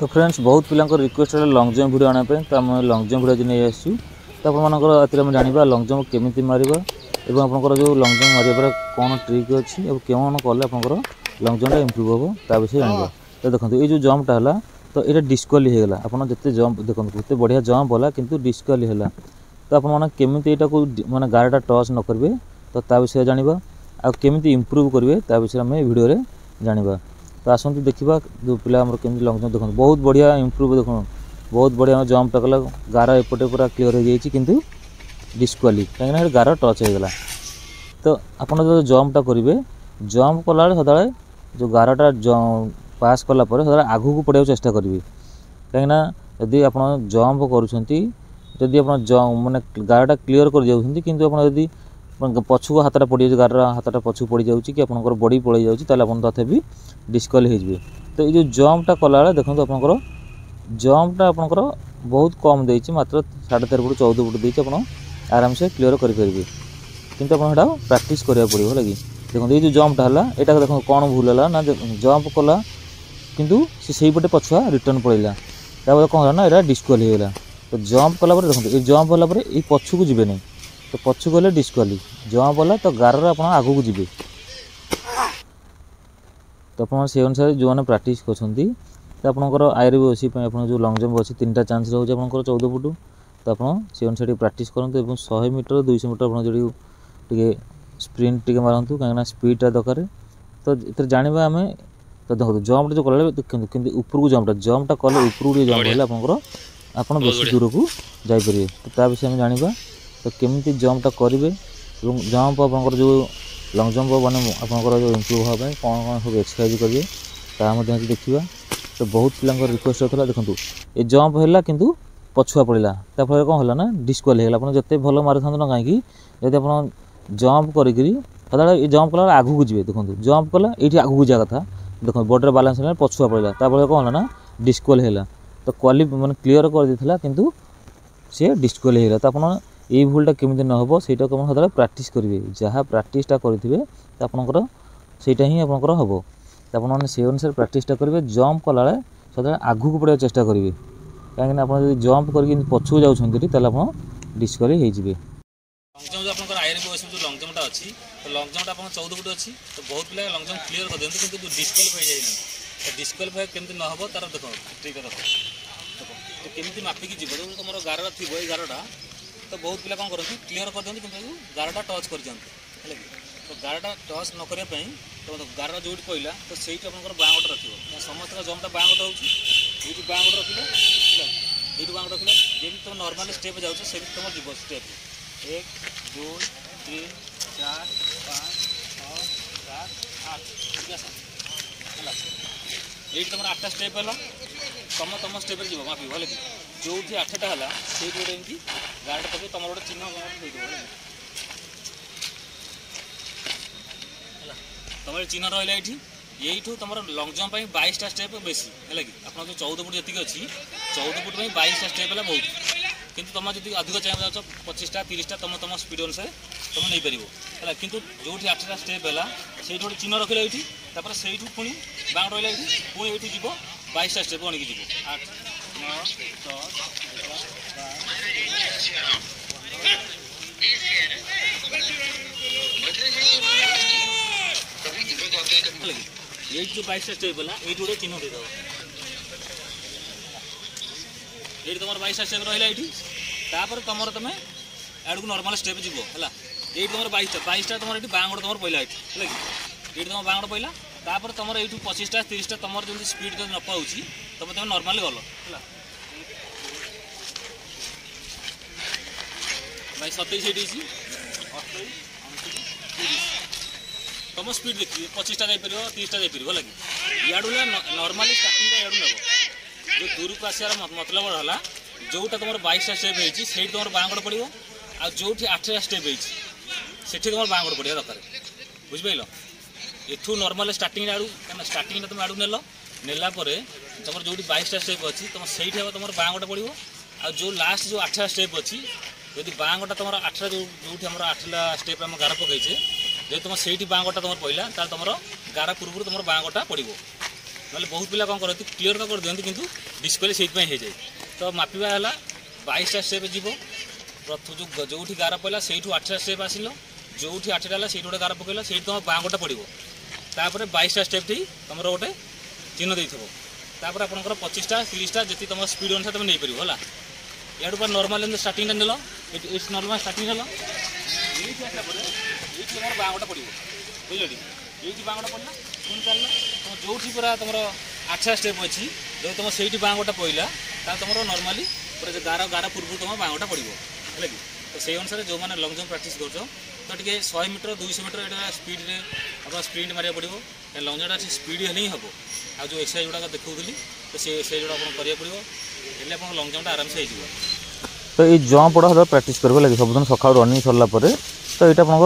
तो फ्रेंड्स बहुत पिला रिक्वेस्ट है लंग जंप वीडियो आने तो आम लंग जंप वीडियो नहीं आसू तो आपर जाना लंग जंप केमी मार और जो लंग जंप मारे कौन ट्रिक अच्छी और कौन कले आप लंग जंप इम्प्रूव हम ता विषय जाना। तो देखो ये जो जंपटा है तो ये डिस्क्वाली होगा आप जिते जंप देखो जिते बढ़िया जंप है कि डिस्क्वाली है। तो आपमने को माने गाड़ीटा टच न करेंगे तो ता विषय जाना आमती इम्प्रूव करेंगे ता विषय आम वीडियो जाना। तो आसतु देखा जो पिला केमी लंग जंप देखो बहुत बढ़िया इम्प्रूव देखो बहुत बढ़िया जंपटा कला गार एपटे पूरा क्लीयर हो जाए कि डिस्क्वाली कहीं गार टच होगा। तो आप जो जंपटा करेंगे जंप कला सदा जो गारटा पास कलापर सदा आगू को पड़ाया चेष्टा करेंगे कहीं जदि आप जंप करुँच माने गारटा क्लीयर कर जाऊँगी कि जदि पछुक हाथटा पड़ जाए गार हाथटा पछुक पड़ जाऊँगी कि आपंकर बॉडी पड़े जाऊँगी तथापि डिस्क्वाली हो। तो ये जो जंपटा कला देखो आपंकर जंपटा आपंकर बहुत कम देती मात्र 13.5 फुट 14 फुट देती आप आराम से क्लीयर करेंगे किंतु आपड़ा प्राक्ट करा पड़ो है कि देखो ये जो जंपटा है यहाँ देखो कौन भूल है ना जंप कला किंतु से पटे पछुआ रिटर्न पड़ेगा कौन है यहाँ डिस्क्वाली होगा। तो जंप कला देखो ये जंप होगा ये पछुक जी नहीं तो पछुक गले डिस्क्वाली जंप है तो गार आप आगू को जी। तो आप से अनुसार जो मैंने प्राक्ट कर आपंकर आयर भी अच्छी आप जो लंग जंप अच्छी 3टा चांस रोचे आप 14 फुट। तो आप से अनुसार प्राक्ट करूँ 100 मीटर 200 मीटर आप जो स्प्रिंट टे मारतु कहीं स्पीडटा दरकार। तो ये जाना आम तो देखो जंप जो कला कि उपरको जंपटा कले उपरको जंप है आपंकर आप बेस दूर को जापर। तो ता विषय में जाना तो केमी जंपटा करेंगे जंप आप जो लंग जंप मैंने आपंकर जो इम्प्रूव हाँपाई कौन कौन सब एक्सरसाइज करेंगे ता देखा। तो बहुत पिला रिक्वेस्ट होता देखो ये जंप है कि पछुआ पड़ा ताफल कौन है ना डिस्क्वाली है। आप जिते भल मारी था ना कहीं जब आप जंप करी सदा ये जंप कला आगू को जी देखो जंप कला ये आगू को जा कथा देखो बॉडी बालांस पछुआ पड़ा ताफल कौन है ना डिस्क्वाली है। तो क्वाली मैंने क्लीयर कर देता किंतु सी डिस्क्वाली है। तो आप ये भूलटा केमी न हो सहीटा सदा प्राक्ट करेंगे जहाँ प्राक्टा करेंगे आपंकर सहीटा ही आपंकर हम। तो आप से अनुसार प्राक्टा करेंगे जंप कला सदा आगू को पड़ा चेष्टा करेंगे कहीं आप जंप कर पछुक जाऊँगी आप डिस्क्वाली हो। लंग जंप जो आयर भी जो लंग जंपटा अच्छी तो लंग जंपटा आप 14 फुट अच्छी तो बहुत पिला लंग जंप क्लीयर कर दिखाते कि डिस्क्वालीफाई जाए तो डिस्क्वालीफाई केमती न हो तार देख ट्रिक देख तो केमी मापिकी जीव जो तुम गार थी ये गारटा तो बहुत पिला कौन करती क्लीयर कर दिखाते कि गारटा टच कर दिखाते है तो गारटा टच न करने तो गार जो पड़ा तो सही आप बाँगट रखिए समस्त जंपटा बाँगट हो बाँगट रखिले ये बाँगट रखिले जमी तुम नर्माल स्टेप जाऊँ से तुम जीव स्टेप 1 2 3 4 5 6 7 8 ठीक है ये तुम 8टा स्टेप है तुम तुम स्टेप जीव मापी भले कि जो 8टा है से गोटे गाड़टा पकड़ तुम गोटे चिन्ह तुम चिन्ह रहा ये यही तुम लंग जंप 22टा स्टेप बेसी है कि आप 14 फुट जी अच्छी 14 फुट 22टा स्टेप है बहुत किंतु तुम जब अधिक चाहिए जाओ 25टा 30टा तुम तुम स्पीड अनुसार तुम नहीं पार है किंतु जो 8टा स्टेप है से गोटे चिन्ह रखिले ये से पुणी बाँग रहा ये पुणी ये जीव 22टा स्टेप अणिक जीव 8 9 10 ये जो 22टा स्टेप है ये गोटे चिन्ह देदेव ये तुम 22टा स्टेप रहा ये तुम तुम आड़ को नॉर्मल स्टेप जीव है ये तुम 22टा तुम ये बाँगड़ तुम पड़ा है ये तुम बाँगड़ पड़ा तापर तुम ये 25टा 30टा तुम जो स्पीड जो न पाऊँ तुम तुम नॉर्मली गल है भाई 27 ये 28 तुम स्पीड देखिए 25टा जापर 30टा जापर है कि इू नॉर्मली स्टार्टिंग इू नब जो दूर को आसार मतलब है जोटा तुम 22टा स्टेप है तुम बाँगड़ पड़ो आ जो 8टा स्टेप है तुम बाँगड़ पड़ा दरकार बुझिपाल एठू नॉर्मल स्टार्टिंग आड़ू क्या स्टार्टिंग तुम आड़ू नेला तुम जो 22टा स्टेप अच्छी तुम से तुम बाँगड़ पड़ो आ जो लास्ट जो 8टा स्टेप अच्छी यदि बाँगटा तुम 8टा जो 8टा स्टेप आम गार पकईचे जब तुम से बाँगटा तुम पड़ा तुम गार पूर्व तुम बाँगटा पड़ो ना बहुत पिला कौन करती क्लीयर तो कर दिखती कितु डिस्क्वालिफाई से हो जाए। तो मापिबा है 22टा स्टेप जीव प्रथम जो गार पड़ा से 8टा स्टेप आसिल जो 8टा है से गोटे गार पकड़ से तुम बाँ गोटे पड़ो तापर 22टा स्टेप थी तुम गोटे चिन्ह देव तापर आपंकर 25टा 30टा जी तुम स्पीड अनुसार तुम नहीं पार है यार पर normal starting nail normal starting nail ये तुम बाँ गोटे पड़ो बुझल ये बाँ गोटे पड़ा पुणी चल तुम जो पूरा तुम 8टा स्टेप अच्छी जो तुम से बाँ गोटे पड़ा तुम नॉर्मली पूरा गार गार पूर्व तुम बाँ गोटे पड़ो है कि तो से अनुसार जो मैंने लंग जंप प्रैक्टिस कर तो टे 100 मीटर 200 मीटर ये स्पीड में आप स्प्रिंट मारे पड़ो लंग जंप स्पीड हेल्ले ही हम आ जो एक्सरसाइज गुड़ा देखी तो से एक्सरसाइज गुड़ा आपको करा पड़ो हेल्ले आप लंग जंप आराम से हो। तो ये जंप गुड़ा सदा प्रैक्टिस करबे लगे सबदिन सकाळ रनिंग सरला परे तो ये आपन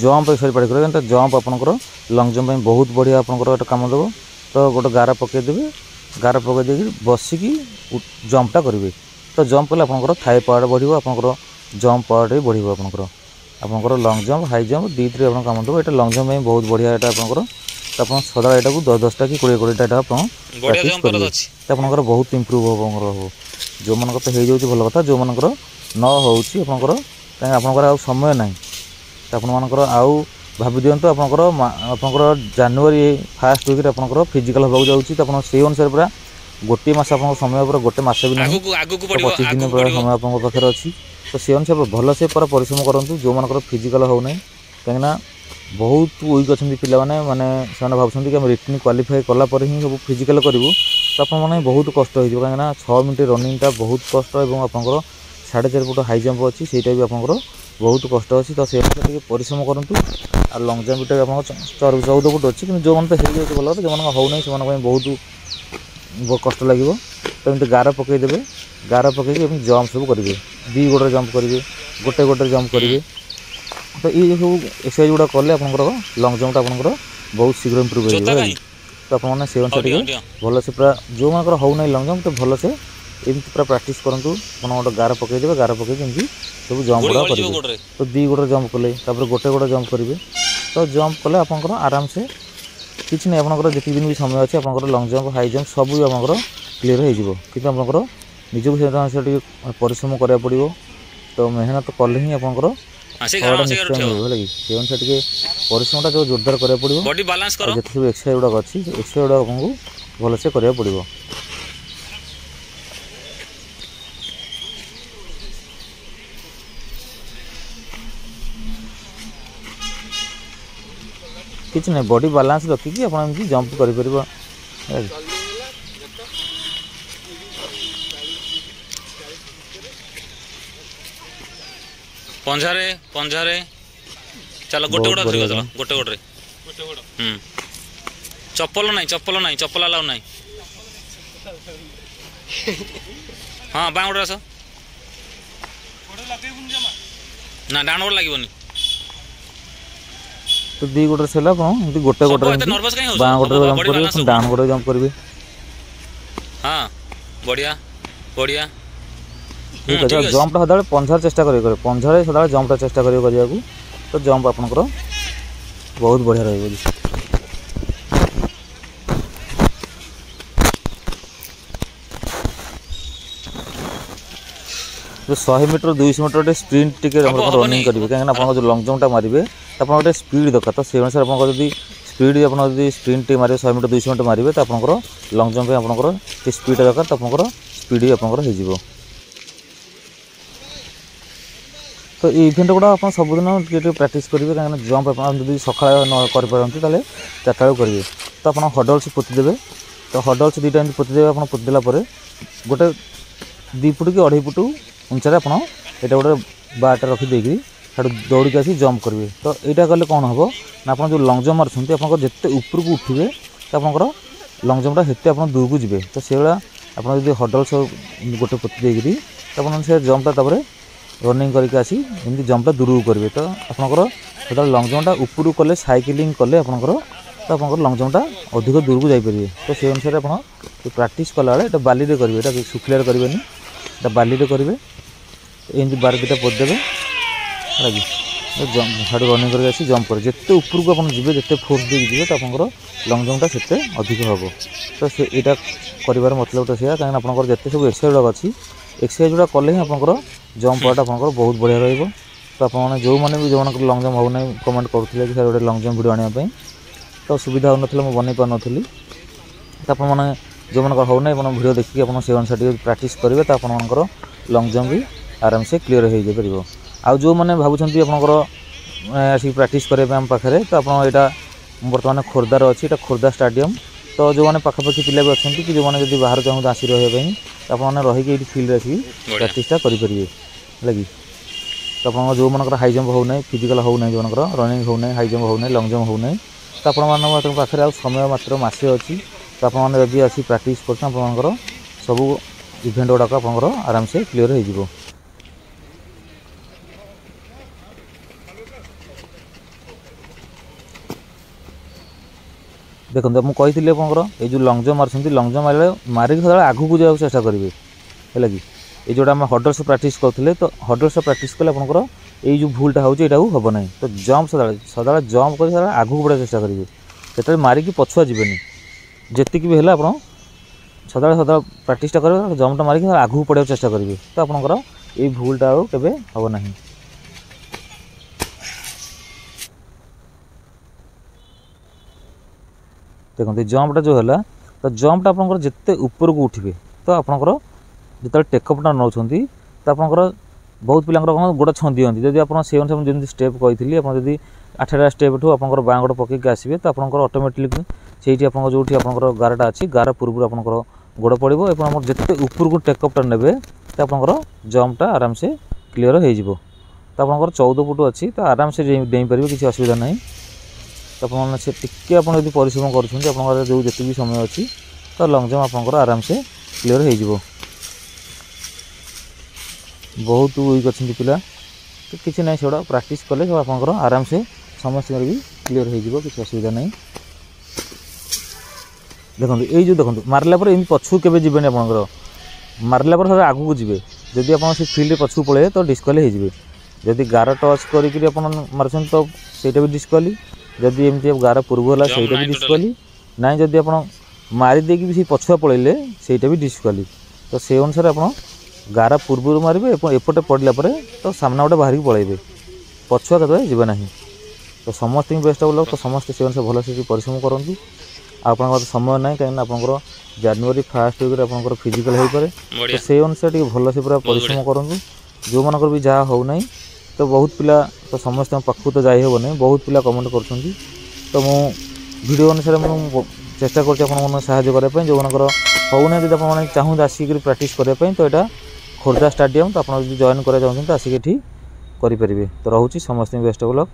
जंप एक्सरसाइज पढ़ी कर तो जंप आपनकर लंग जंप बहुत बढ़िया आपनकर एटा काम देबो। तो गोटे गारा पकई देबे गारा पकई देकी बसिकी जंपटा करेंगे तो जंप कले आपनकर थाई पार्ट बढ़िबो आपनकर जंप पार्ट भी बढ़िबो आपनकर लंग जंप हाई जंप दीथरे आपन काम देबो। एटा लंग जंप में बहुत बढ़िया एटा आपनकर तो आप सदा एटा को 10-10टा कि 20-20टा एटा आपन प्रैक्टिस करेंगे तो आपनकर बहुत इंप्रूव हो जो मन तो हो जाऊँ भल कथा जो मनकर न होची आपनकर कहीं आपनकर आ समय ना तो आपनकर आउ भाभी दिंतु आपनकर जनवरी फर्स्ट वीक आपनकर फिजिकल होगा जाऊँगी तो से अनुसार पूरा गोटे मस आप समय पूरा गोटे मस भी ना 25 दिन पूरा समय आप पाखे अच्छी तो से अनुसार भल से पूरा परिश्रम करूँ जो मनकर फिजिकल होना कहीं बहुत वीक अच्छा पे मैंने भावुँ कि रिटर्न क्वालिफाई कलापर ही सब फिजिकल करूँ तो आपने बहुत कष्ट हो कहीं 6 मिनट रनिंगटा बहुत कष्ट और आपंकर 4.5 फुट हाई जंप अच्छी से आपंकर बहुत कष्ट अच्छी तो से परिश्रम करूँ आ लंग जंपटा आप 14 फुट अच्छी कि जो मैंने तो हो जाए भल जो होना से बहुत कष्ट लगे तो एमती गार पकईदे गार पकईक जंप सब करेंगे 2 गोटे जंप करेंगे गोटे गोटे जंप करेंगे तो ये सब एक्सरसाइज गुड़ा कले आप लंग जंपटा आप बहुत शीघ्र इम्प्रूव हो तो आपने से अनुसार भल से पूरा जो मनकर होना लंग जंप तो भल से एमती पूरा प्रैक्टिस करूँ आप गोटे गार पकईदे गार पकईक एमती सब जंप गुड़ा करेंगे तो 2 गोटे जंप कले गोटे गोटे जंप करेंगे तो जंप कले आप आराम से किसी नहीं आपंकर जितने दिन भी समय अच्छे आप लंग जंप हाई जंप सब आप क्लीयर हो कि आपंकर निजक से परिश्रम करा पड़ो तो मेहनत कले ही आपंकर से अनुसार टे परिश्रमटा जो जोरदार करा पड़ो जिते सब एक्सरसाइज गुड़ा अच्छी एक्सरसाइज गुड़ा आपको भलसे करा पड़ो। किसी नहीं बॉडी बालांस रखिकी आप जंप कर पंजारे पंजारे चलो गोटे गोटे धरिक चलो गोटे गोटे चप्पल नहीं चप्पल अलाउ नहीं हाँ बाँ गोटे आस ना डाण गोटे लगभग तो 2 गोटे से गोटे गोटे बाँ गोटे जंप करेंगे डाण गोटे जंप करेंगे। हाँ बढ़िया बढ़िया ठीक है जंपटा सदा पंझार चेष्टा करेंगे पंझारे सदा जंपटा चेष्टा करेंगे तो जंप आपंकर बहुत बढ़िया रही जो 100 मीटर 200 मीटर स्प्रिंट टिके रनिंग करेंगे कहीं जो लंग जंपटा मारे तो आप स्पीड दरकार तो से अनुसार आप स्पीड आप स्प्रिंट मारे 100 मीटर 200 मीटर मारे तो आपंकर लंग जंप आपंकर स्पीड दरकार तो आपंकर स्पीड आपंकर हो तो ये इवेंट गुड़ा आप सबुदिन प्रैक्टिस करेंगे कहीं जंप आप सका कर 4टा करेंगे तो आप हडल्स पोतीदेवे तो हडल्स 2टा एमती पोतीदेवे आप पोतीदेला गोटे 2 फुट कि 2.5 फुट उंचारे आप गोटे बारटा रखीदे दौड़ आसी जंप करेंगे तो यहाँ कले कौन हम ना आप जो लंग जंप मार्च आप जिते ऊपर को उठे तो आप लंग जंपटा हेते आप दूर को जी तो से भाया आप हडल्स गोटे पोती देकरी तो आप जंपटा रनिंग करके आसी एमती जंपटा दूर को करेंगे तो आपंकर जो लंग जंपटा ऊपर कले साइकिलिंग कले आपंकर तो आप लंग जंपटा अधिक दूर को जापरेंगे तो से अनुसार आप प्रैक्टिस कला बेले बाली करेंगे ये सुखलिया करेंगे बाली करेंगे एमती 12 2टा पोत देवे छाड़ू रनिंग करके आसी जंप कर जिते उपरको आप जी जिते फोर्स देके जी तो आप लंग जंपटा से अधिक हम तो से यहाँ कर मतलब तो सैया कहीं आप जिते सब एक्सरसाइज गुड़ा अच्छी एक्सरसाइज गुड़ा कले ही आप जंप पार्ट आप बहुत बढ़िया रही तो आपने जो मैंने भी जो लंग जंप हो ना कमेंट करुले कि सर गोटे लंग जंप भिडियो आने तो सुविधा हो ना मुझे बन पारी तो आपने जो मन हो ना भिडियो देखिए आप से अनुसार प्राक्ट करेंगे तो आपर लंग जंप भी आराम से क्लीयर हो जाए आउ जो मैंने भावुंट आपंकर आसिक प्राक्ट करने आम पाखे तो आप बर्तमान खोर्धार अच्छी खोर्धा स्टाडियम तो जो मैंने पाखापाखि पिला भी अच्छा कि जो मैंने बाहर चाहूँ आसी रही तो आपने रहीकि फिल्ड आसिक प्राक्टा करेंगे है तो आप जो मन हाई जंप हो ना फिजिकल हो ना जो मन रनिंग हो ना हाई जंप हो ना लंग जंप हो ना तो आप पाखे आ समय मात्र मसे अच्छी तो आपने आसी प्राक्ट कर सब इभेन्ट गुड़ाक आप आराम से क्लीयर हो देखो मुझे कही ये जो लंग जंप मार्च लंग जंप मारे मारिक सदा आगू को जाए चेष्टा करेंगे है कि ये जोड़ा आम हडल्स प्राक्ट करते तो हडल्स प्राक्ट कले आपंकर ये जो भूलटा हो हम ना तो जंप सदा जंप कर सदा आगू बढ़ा चेष्टा करेंगे जो मारिक पछुआ जीवन जी भी है आप सदा प्राक्टा करेंगे जंपटा मारिक आगू पढ़ा चेष्टा करेंगे तो आपंकर ये भूलटा केवे हम ना देखो जंपटा जो है तो जंपटा आप जिते ऊपर को उठे तो आपंकर जो टेकअपटा नौ तो आपंकर बहुत पिला गोड़ छंदी जब आप से अनुसार जमी स्टेप कही आप 8टा स्टेप ठूँ आप बाँ गोड़ पकईक आसवे तो आपंकर ऑटोमेटिक से आप जो आप गारटा अच्छी गार पूर्व आपंकर गोड़ पड़ो और जिते ऊपर को टेकअपटा ने तो आपंकर जंपटा आराम से क्लीयर हो तो आपंकर 14 फुट अच्छी तो आराम से डेई पारे किसी असुविधा नहीं तो आप टी आप परिश्रम कर जो जी समय अच्छी तो लंग जंप आप आराम से क्लीयर हो बहुत वीक अच्छी पिला तो किसी ना से प्राक्ट कले सब आप आराम से समस्त भी क्लीयर हो किसी असुविधा नहीं देखो ये देखो मारला एम पछू के जीवन आप मारला सब आगू को जी जदि आप फिल्ड पछू पड़े तो डिस्क्वाली हो जदि गार टच कर मार्च तो सहीटा भी डिस्क्वाली जदि एमती गार पूर्व है सहीटा भी डिस्क्वाली ना जदि आप मारिदे भी पछुआ पड़े सहीटा भी डिस्क्वाली तो से अनुसार आप गार पूर्व मारे एपटे पड़ला तो सामना गोटे बाहर पलैबे पछुआ के जीवे ना तो समस्त बेस्ट ऑफ लक तो समस्त से अनुसार भल से परिश्रम करूँ आप समय ना कहीं आप जनवरी 1st वीक आप फिजिकल हो पारे तो से अनुसार भल से पूरा परिश्रम करूँ जो मानकर भी जहाँ हो ना तो बहुत पिला तो समस्त पाखु तो जाई हो नहीं बहुत पिला कमेंट कर तो मु वीडियो अनुसार मुझे चेष्टा करने जो मानकर हो ना जब आप चाहूँ आसिक प्राक्ट करने तो यहाँ खोर्धा स्टाडियम तो आप जॉइन करा चाहते आसिक ये करेंगे तो रोचे समस्त बेस्ट ऑफ लक।